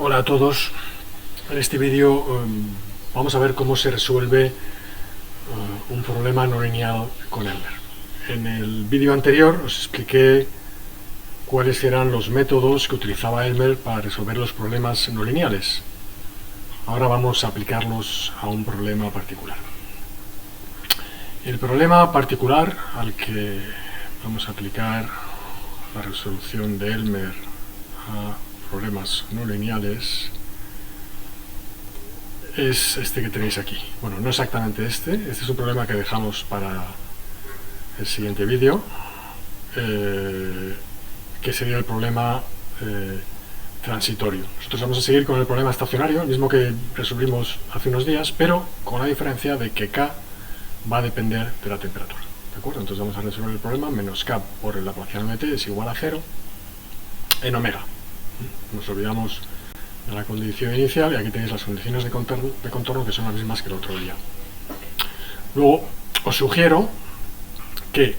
Hola a todos. En este vídeo vamos a ver cómo se resuelve un problema no lineal con Elmer. En el vídeo anterior os expliqué cuáles eran los métodos que utilizaba Elmer para resolver los problemas no lineales. Ahora vamos a aplicarlos a un problema particular. El problema particular al que vamos a aplicar la resolución de Elmer a problemas no lineales es este que tenéis aquí. Bueno, no exactamente este es un problema que dejamos para el siguiente vídeo, que sería el problema transitorio. Nosotros vamos a seguir con el problema estacionario, el mismo que resolvimos hace unos días, pero con la diferencia de que K va a depender de la temperatura. ¿De acuerdo? Entonces vamos a resolver el problema menos K por el Laplaciano de T es igual a 0 en omega. Nos olvidamos de la condición inicial y aquí tenéis las condiciones de contorno que son las mismas que el otro día. Luego os sugiero que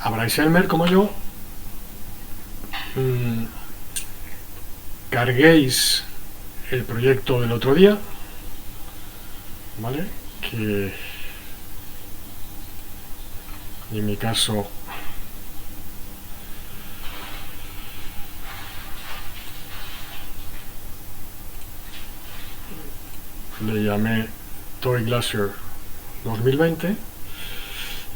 abráis Elmer como yo, carguéis el proyecto del otro día, ¿vale? Que en mi caso le llamé Toy Glacier 2020,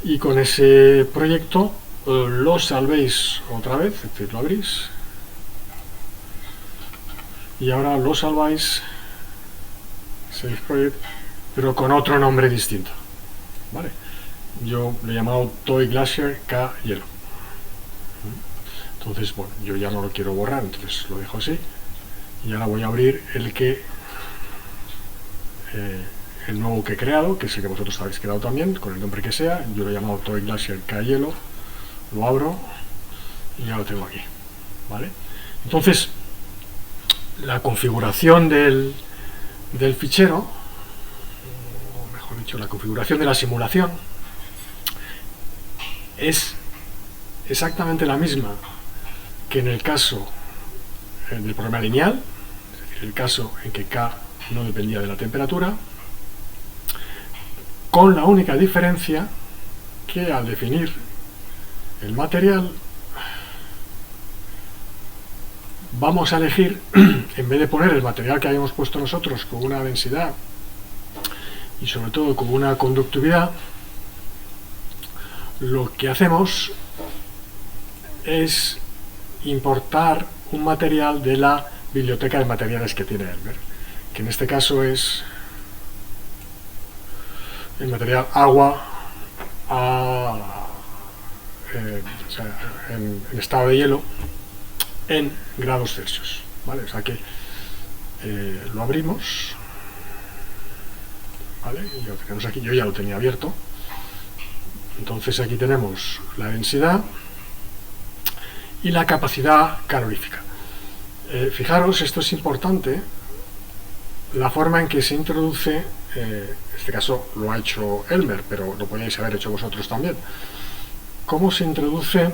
y con ese proyecto lo salvéis otra vez, es decir, lo abrís y ahora lo salváis, Save Project, pero con otro nombre distinto, ¿vale? Yo le he llamado Toy Glacier K Hielo. Entonces, bueno, yo ya no lo quiero borrar, entonces lo dejo así y ahora voy a abrir el nuevo que he creado, que es el que vosotros habéis creado también, con el nombre que sea. Yo lo he llamado Toy Glacier K Hielo, lo abro y ya lo tengo aquí, ¿vale? Entonces, la configuración del fichero, o mejor dicho, la configuración de la simulación, es exactamente la misma que en el caso del problema lineal, es decir, el caso en que K no dependía de la temperatura, con la única diferencia que al definir el material vamos a elegir, en vez de poner el material que habíamos puesto nosotros con una densidad y sobre todo con una conductividad, lo que hacemos es importar un material de la biblioteca de materiales que tiene Elmer, que en este caso es el material agua en estado de hielo en grados Celsius, ¿vale? O sea que lo abrimos, ¿vale? Y lo tenemos aquí, yo ya lo tenía abierto. Entonces aquí tenemos la densidad y la capacidad calorífica. Fijaros, esto es importante, la forma en que se introduce, en este caso lo ha hecho Elmer, pero lo podéis haber hecho vosotros también, cómo se introduce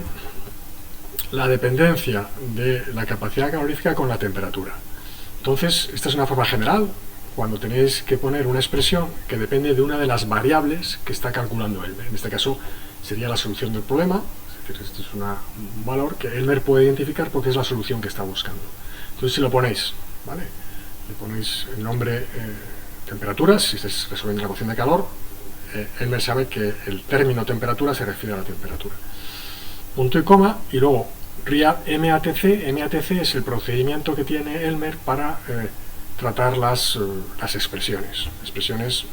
la dependencia de la capacidad calorífica con la temperatura. Entonces, esta es una forma general cuando tenéis que poner una expresión que depende de una de las variables que está calculando Elmer. En este caso sería la solución del problema, es decir, este es un valor que Elmer puede identificar porque es la solución que está buscando. Entonces, si lo ponéis, ¿vale? Le ponéis el nombre temperaturas, si estáis resolviendo la ecuación de calor, Elmer sabe que el término temperatura se refiere a la temperatura. Punto y coma, y luego real MATC. MATC es el procedimiento que tiene Elmer para tratar las expresiones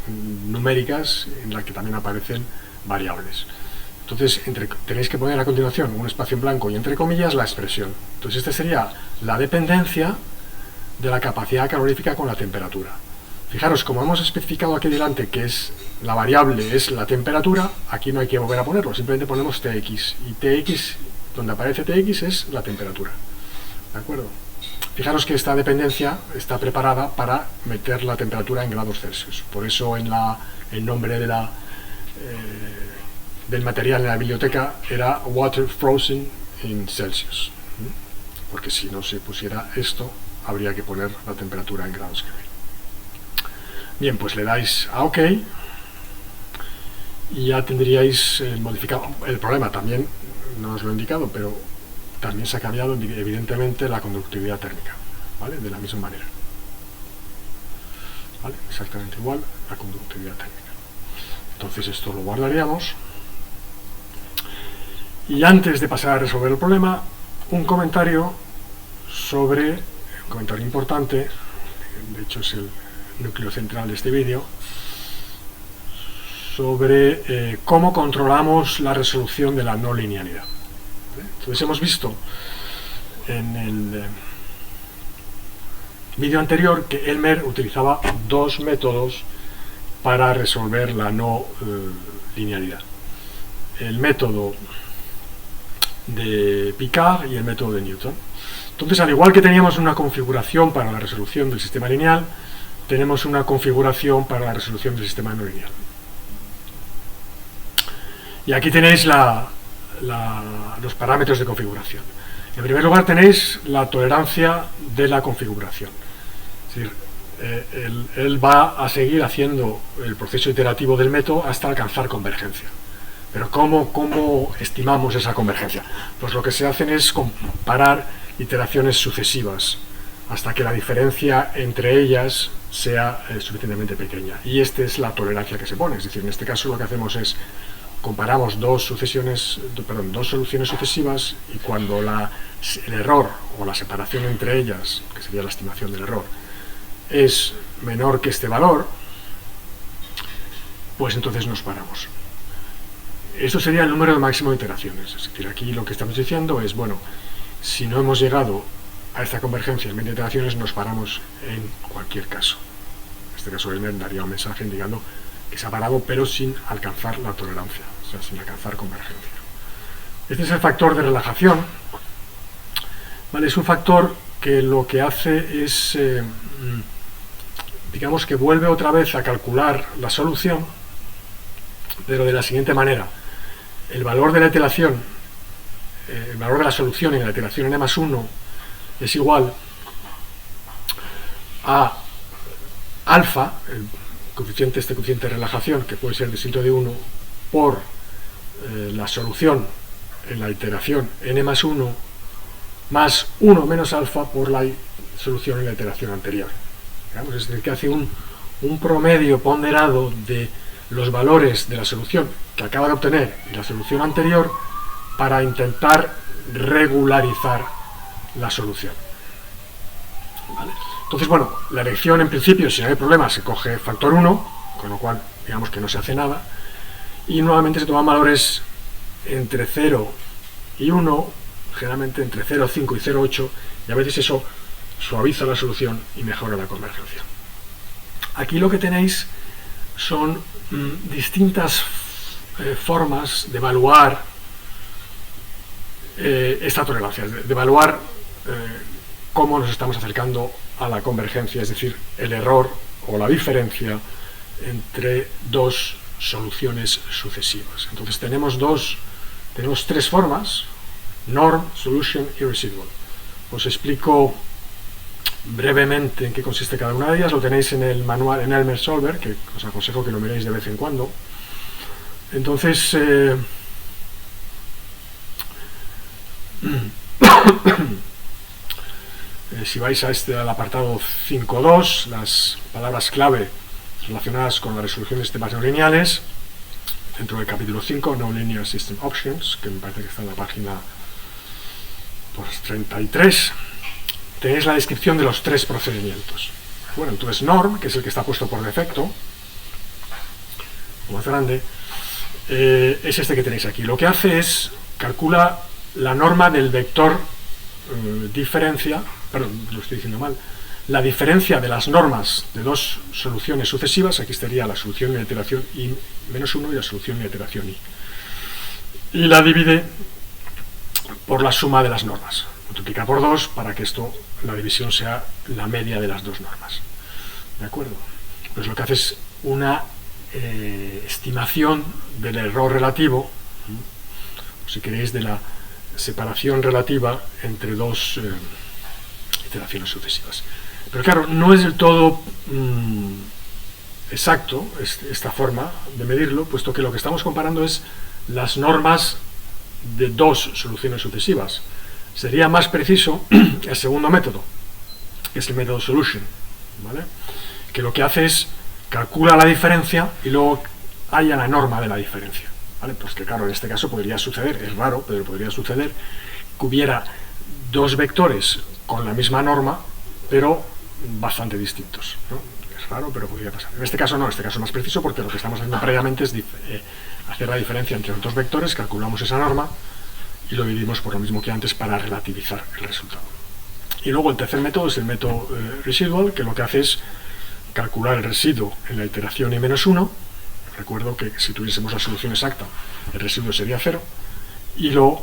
numéricas en las que también aparecen variables. Entonces tenéis que poner a continuación un espacio en blanco y entre comillas la expresión. Entonces esta sería la dependencia de la capacidad calorífica con la temperatura. Fijaros, como hemos especificado aquí delante que es la variable es la temperatura, aquí no hay que volver a ponerlo, simplemente ponemos Tx, y Tx, donde aparece Tx es la temperatura, ¿de acuerdo? Fijaros que esta dependencia está preparada para meter la temperatura en grados Celsius, por eso en el nombre de del material en la biblioteca era Water Frozen in Celsius, porque si no se pusiera esto habría que poner la temperatura en grados Kelvin. Bien, pues le dais a OK y ya tendríais modificado. El problema también, no os lo he indicado, pero también se ha cambiado evidentemente la conductividad térmica, ¿vale? De la misma manera, ¿vale? Exactamente igual la conductividad térmica. Entonces esto lo guardaríamos. Y antes de pasar a resolver el problema, un comentario un comentario importante, de hecho es el núcleo central de este vídeo, sobre cómo controlamos la resolución de la no linealidad. ¿Vale? Entonces hemos visto en el vídeo anterior que Elmer utilizaba dos métodos para resolver la no linealidad. El método de Picard y el método de Newton. Entonces, al igual que teníamos una configuración para la resolución del sistema lineal, tenemos una configuración para la resolución del sistema no lineal. Y aquí tenéis los parámetros de configuración. En primer lugar tenéis la tolerancia de la configuración. Es decir, él va a seguir haciendo el proceso iterativo del método hasta alcanzar convergencia. Pero ¿cómo estimamos esa convergencia? Pues lo que se hacen es comparar iteraciones sucesivas hasta que la diferencia entre ellas sea suficientemente pequeña. Y esta es la tolerancia que se pone. Es decir, en este caso lo que hacemos es comparamos dos soluciones sucesivas y cuando el error o la separación entre ellas, que sería la estimación del error, es menor que este valor, pues entonces nos paramos. Esto sería el número máximo de iteraciones. Es decir, aquí lo que estamos diciendo es, bueno, si no hemos llegado a esta convergencia en 20 iteraciones, nos paramos en cualquier caso. En este caso, Elmer daría un mensaje indicando que se ha parado, pero sin alcanzar la tolerancia, o sea, sin alcanzar convergencia. Este es el factor de relajación. ¿Vale? Es un factor que lo que hace es, digamos que vuelve otra vez a calcular la solución, pero de la siguiente manera. El valor de la iteración, el valor de la solución en la iteración n+1 es igual a alfa, este coeficiente de relajación, que puede ser distinto de 1, por la solución en la iteración n+1 más 1 menos alfa por la solución en la iteración anterior. Digamos, es decir, que hace un promedio ponderado de los valores de la solución que acaba de obtener y la solución anterior para intentar regularizar la solución. ¿Vale? Entonces, bueno, la elección en principio, si no hay problema, se coge factor 1, con lo cual digamos que no se hace nada, y nuevamente se toman valores entre 0 y 1, generalmente entre 0,5 y 0,8, y a veces eso suaviza la solución y mejora la convergencia. Aquí lo que tenéis son distintas formas de evaluar esta tolerancia, de evaluar cómo nos estamos acercando a la convergencia, es decir, el error o la diferencia entre dos soluciones sucesivas. Entonces tenemos tres formas: norm, solution y residual. Os explico brevemente en qué consiste cada una de ellas. Lo tenéis en el manual, en Elmer Solver, que os aconsejo que lo miréis de vez en cuando. Entonces, si vais al apartado 5.2, las palabras clave relacionadas con la resolución de sistemas no lineales, dentro del capítulo 5, Non-Linear System Options, que me parece que está en la página 33, tenéis la descripción de los tres procedimientos. Bueno, entonces norm, que es el que está puesto por defecto, más grande, es este que tenéis aquí. Lo que hace es calcula la norma del vector diferencia, perdón, lo estoy diciendo mal, la diferencia de las normas de dos soluciones sucesivas. Aquí estaría la solución de la iteración i-1 y la solución de la iteración i. Y la divide por la suma de las normas. Multiplica por 2 para que la división sea la media de las dos normas. ¿De acuerdo? Pues lo que hace es una estimación del error relativo, o si queréis, de la separación relativa entre dos iteraciones sucesivas. Pero claro, no es del todo exacto esta forma de medirlo, puesto que lo que estamos comparando es las normas de dos soluciones sucesivas. Sería más preciso el segundo método, que es el método solution, ¿vale? Que lo que hace es calcula la diferencia y luego halla la norma de la diferencia, ¿vale? Pues que claro, en este caso podría suceder, es raro, pero podría suceder que hubiera dos vectores con la misma norma, pero bastante distintos, ¿no? Es raro, pero podría pasar. En este caso no, en este caso es más preciso porque lo que estamos haciendo previamente es hacer la diferencia entre los dos vectores, calculamos esa norma y lo dividimos por lo mismo que antes para relativizar el resultado. Y luego el tercer método es el método residual, que lo que hace es calcular el residuo en la iteración i-1. Recuerdo que si tuviésemos la solución exacta, el residuo sería 0, y lo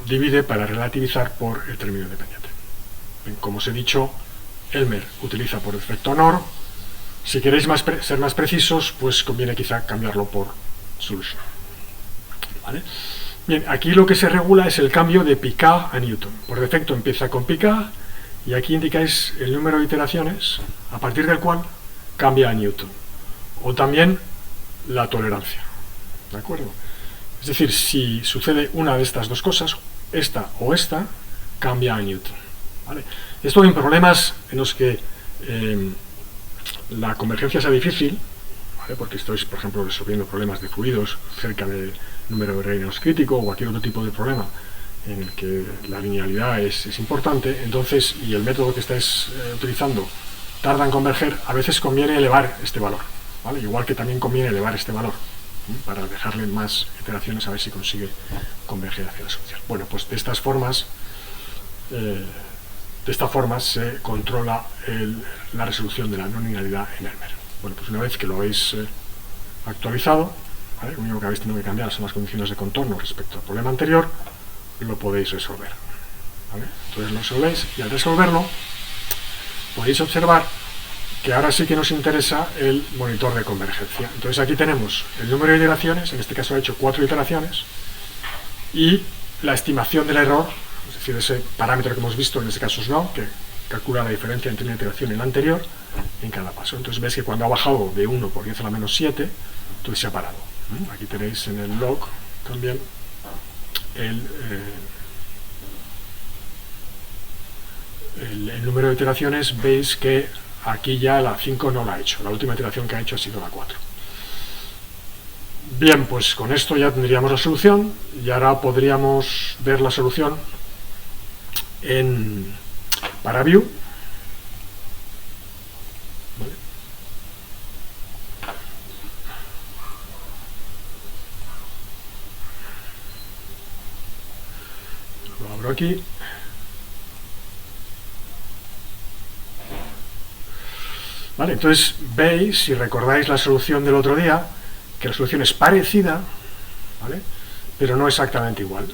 divide para relativizar por el término independiente. Bien, como os he dicho, Elmer utiliza por defecto NOR. Si queréis ser más precisos, pues conviene quizá cambiarlo por solution, ¿vale? Bien, aquí lo que se regula es el cambio de Picard a Newton. Por defecto empieza con Picard y aquí indicáis el número de iteraciones a partir del cual cambia a Newton. O también la tolerancia, ¿de acuerdo? Es decir, si sucede una de estas dos cosas, esta o esta, cambia a Newton, ¿vale? Esto en problemas en los que la convergencia sea difícil, ¿vale? Porque estáis, por ejemplo, resolviendo problemas de fluidos cerca del número de reinos crítico o cualquier otro tipo de problema en el que la linealidad es importante, entonces, y el método que estáis utilizando tarda en converger, a veces conviene elevar este valor, ¿vale? Igual que también conviene elevar este valor, ¿sí? Para dejarle más iteraciones a ver si consigue converger hacia la solución. Bueno, pues de esta forma se controla la resolución de la no linealidad en Elmer. Bueno, pues una vez que lo habéis actualizado, ¿vale? Lo único que habéis tenido que cambiar son las condiciones de contorno respecto al problema anterior, y lo podéis resolver, ¿vale? Entonces lo resolvéis y al resolverlo podéis observar que ahora sí que nos interesa el monitor de convergencia. Entonces aquí tenemos el número de iteraciones, en este caso ha hecho 4 iteraciones, y la estimación del error, es decir, ese parámetro que hemos visto, en este caso es no, que calcula la diferencia entre una iteración y la anterior en cada paso. Entonces ves que cuando ha bajado de 1 por 10 a la menos 7, entonces se ha parado. Aquí tenéis en el log también el número de iteraciones. Veis que aquí ya la 5 no la ha hecho, la última iteración que ha hecho ha sido la 4. Bien, pues con esto ya tendríamos la solución y ahora podríamos ver la solución para View. ¿Vale? Lo abro aquí. Vale, entonces veis, si recordáis la solución del otro día, que la solución es parecida, ¿vale? Pero no exactamente igual.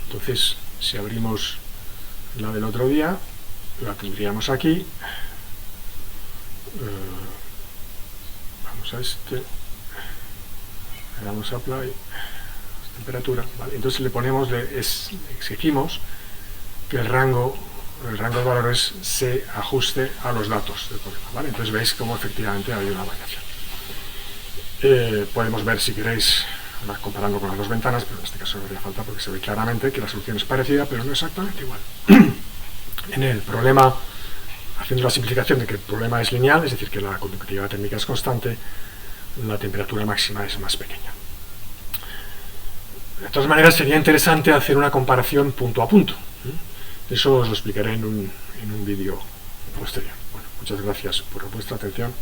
Entonces, si abrimos la del otro día, la tendríamos aquí. Vamos a este, le damos apply, temperatura, ¿vale? Entonces le ponemos, exigimos que el rango de valores se ajuste a los datos del problema, ¿vale? Entonces veis cómo efectivamente ha habido una variación. Podemos ver, si queréis, comparando con las dos ventanas, pero en este caso no haría falta porque se ve claramente que la solución es parecida, pero no exactamente igual. En el problema, haciendo la simplificación de que el problema es lineal, es decir, que la conductividad térmica es constante, la temperatura máxima es más pequeña. De todas maneras, sería interesante hacer una comparación punto a punto. Eso os lo explicaré en un vídeo posterior. Bueno, muchas gracias por vuestra atención.